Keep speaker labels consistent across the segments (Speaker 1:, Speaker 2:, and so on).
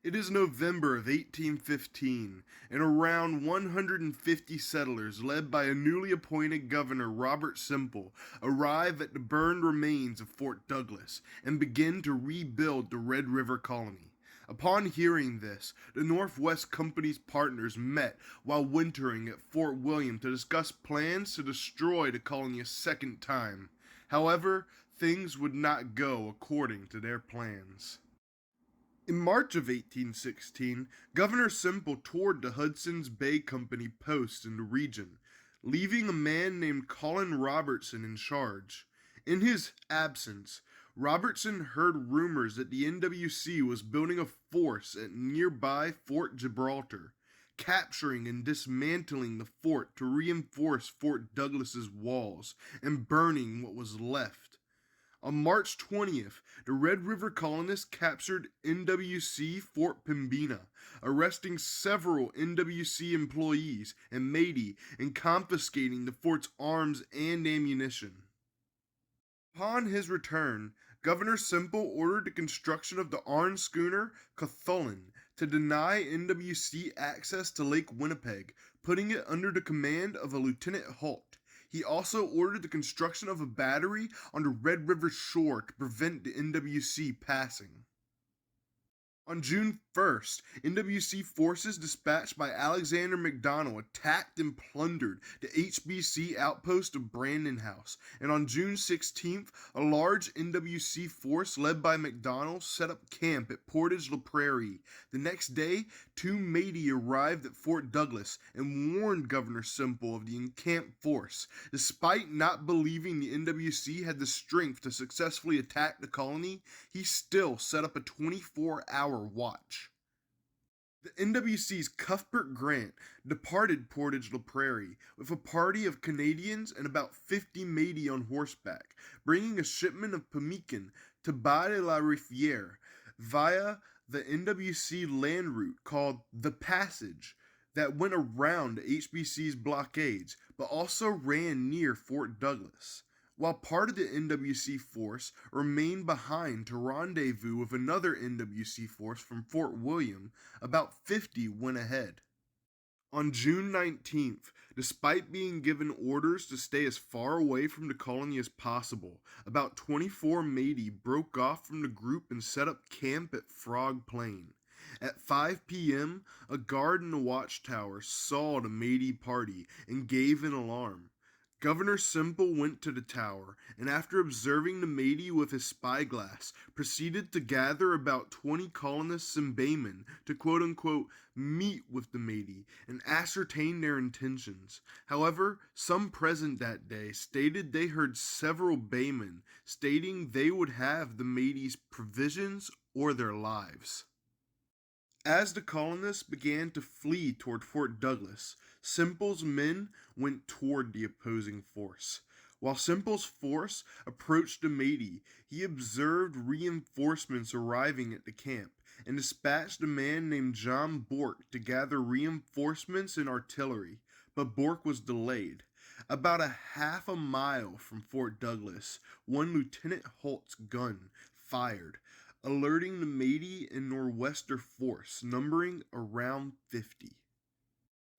Speaker 1: It is November of 1815, and around 150 settlers, led by a newly appointed governor, Robert Semple, arrive at the burned remains of Fort Douglas and begin to rebuild the Red River Colony. Upon hearing this, the Northwest Company's partners met while wintering at Fort William to discuss plans to destroy the colony a second time. However, things would not go according to their plans. In March of 1816, Governor Semple toured the Hudson's Bay Company post in the region, leaving a man named Colin Robertson in charge. In his absence, Robertson heard rumors that the NWC was building a force at nearby Fort Gibraltar, capturing and dismantling the fort to reinforce Fort Douglas's walls and burning what was left. On March 20th, the Red River Colonists captured NWC Fort Pembina, arresting several NWC employees and matey and confiscating the fort's arms and ammunition. Upon his return, Governor Semple ordered the construction of the iron schooner Cuthulin to deny NWC access to Lake Winnipeg, putting it under the command of a Lieutenant Holt. He also ordered the construction of a battery on the Red River shore to prevent the NWC passing. On June 1st, NWC forces dispatched by Alexander McDonell attacked and plundered the HBC outpost of Brandon House, and on June 16th, a large NWC force led by McDonell set up camp at Portage la Prairie. The next day, two matey arrived at Fort Douglas and warned Governor Semple of the encamped force. Despite not believing the NWC had the strength to successfully attack the colony, he still set up a 24-hour watch. The NWC's Cuthbert Grant departed Portage la Prairie with a party of Canadians and about 50 matey on horseback, bringing a shipment of pemmican to Bas de la Rivière via the NWC land route called the Passage that went around the HBC's blockades but also ran near Fort Douglas, while part of the NWC force remained behind to rendezvous with another NWC force from Fort William. About 50 went ahead. On June 19th, despite being given orders to stay as far away from the colony as possible, about 24 matey broke off from the group and set up camp at Frog Plain. At 5 p.m., a guard in the watchtower saw the matey party and gave an alarm. Governor Semple went to the tower, and after observing the matey with his spyglass, proceeded to gather about 20 colonists and baymen to quote-unquote meet with the matey and ascertain their intentions. However, some present that day stated they heard several baymen stating they would have the matey's provisions or their lives. As the colonists began to flee toward Fort Douglas, Semple's men went toward the opposing force. While Semple's force approached the matey, he observed reinforcements arriving at the camp and dispatched a man named John Bourke to gather reinforcements and artillery, but Bourke was delayed. About a half a mile from Fort Douglas, one Lieutenant Holt's gun fired, alerting the matey and Nor'wester force, numbering around 50.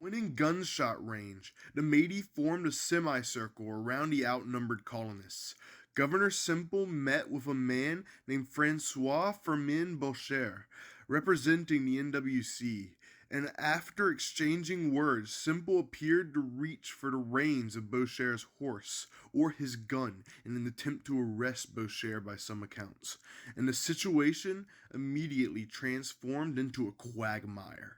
Speaker 1: When in gunshot range, the matey formed a semicircle around the outnumbered colonists. Governor Semple met with a man named Francois Firmin Boucher, representing the NWC, and after exchanging words, Semple appeared to reach for the reins of Boucher's horse or his gun in an attempt to arrest Boucher by some accounts, and the situation immediately transformed into a quagmire.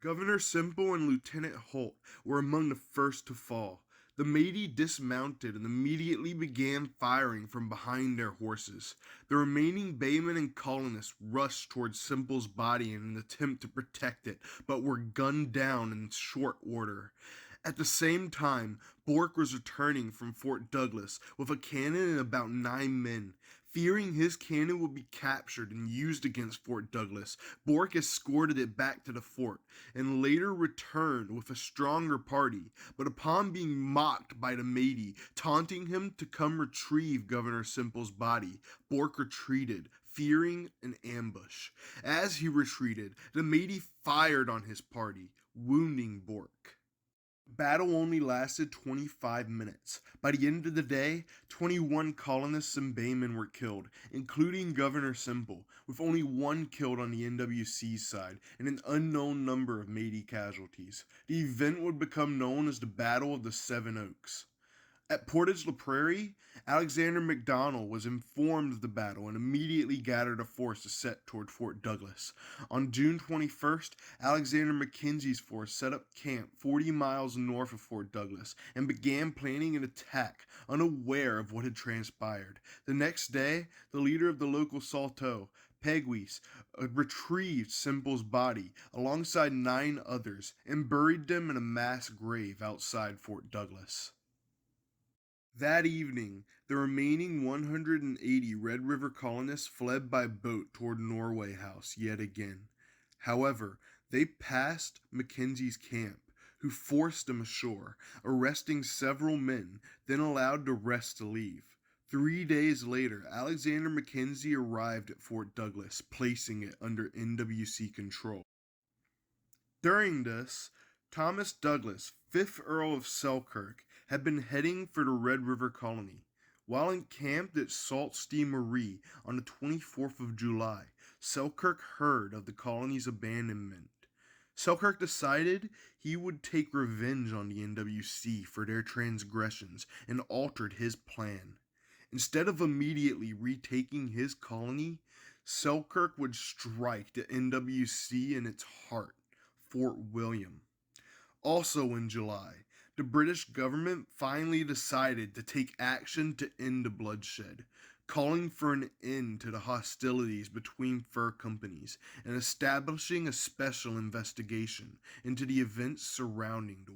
Speaker 1: Governor Semple and Lieutenant Holt were among the first to fall. The matey dismounted and immediately began firing from behind their horses. The remaining baymen and colonists rushed towards Semple's body in an attempt to protect it, but were gunned down in short order. At the same time, Bourke was returning from Fort Douglas with a cannon and about 9 men. Fearing his cannon would be captured and used against Fort Douglas, Bourke escorted it back to the fort and later returned with a stronger party, but upon being mocked by the matey, taunting him to come retrieve Governor Semple's body, Bourke retreated, fearing an ambush. As he retreated, the Métis fired on his party, wounding Bourke. Battle only lasted 25 minutes. By the end of the day, 21 colonists and baymen were killed, including Governor Semple, with only one killed on the NWC side and an unknown number of Métis casualties. The event would become known as the Battle of the Seven Oaks. At Portage la Prairie, Alexander McDonald was informed of the battle and immediately gathered a force to set toward Fort Douglas. On June 21st, Alexander Mackenzie's force set up camp 40 miles north of Fort Douglas and began planning an attack, unaware of what had transpired. The next day, the leader of the local Saulteaux, Peguis, retrieved Semple's body alongside 9 others and buried them in a mass grave outside Fort Douglas. That evening, the remaining 180 Red River colonists fled by boat toward Norway House yet again. However, they passed Mackenzie's camp, who forced them ashore, arresting several men, then allowed the rest to leave. 3 days later, Alexander Mackenzie arrived at Fort Douglas, placing it under NWC control. During this, Thomas Douglas, 5th Earl of Selkirk, had been heading for the Red River Colony. While encamped at Sault Ste. Marie on the 24th of July, Selkirk heard of the colony's abandonment. Selkirk decided he would take revenge on the NWC for their transgressions and altered his plan. Instead of immediately retaking his colony, Selkirk would strike the NWC in its heart, Fort William. Also in July, the British government finally decided to take action to end the bloodshed, calling for an end to the hostilities between fur companies and establishing a special investigation into the events surrounding the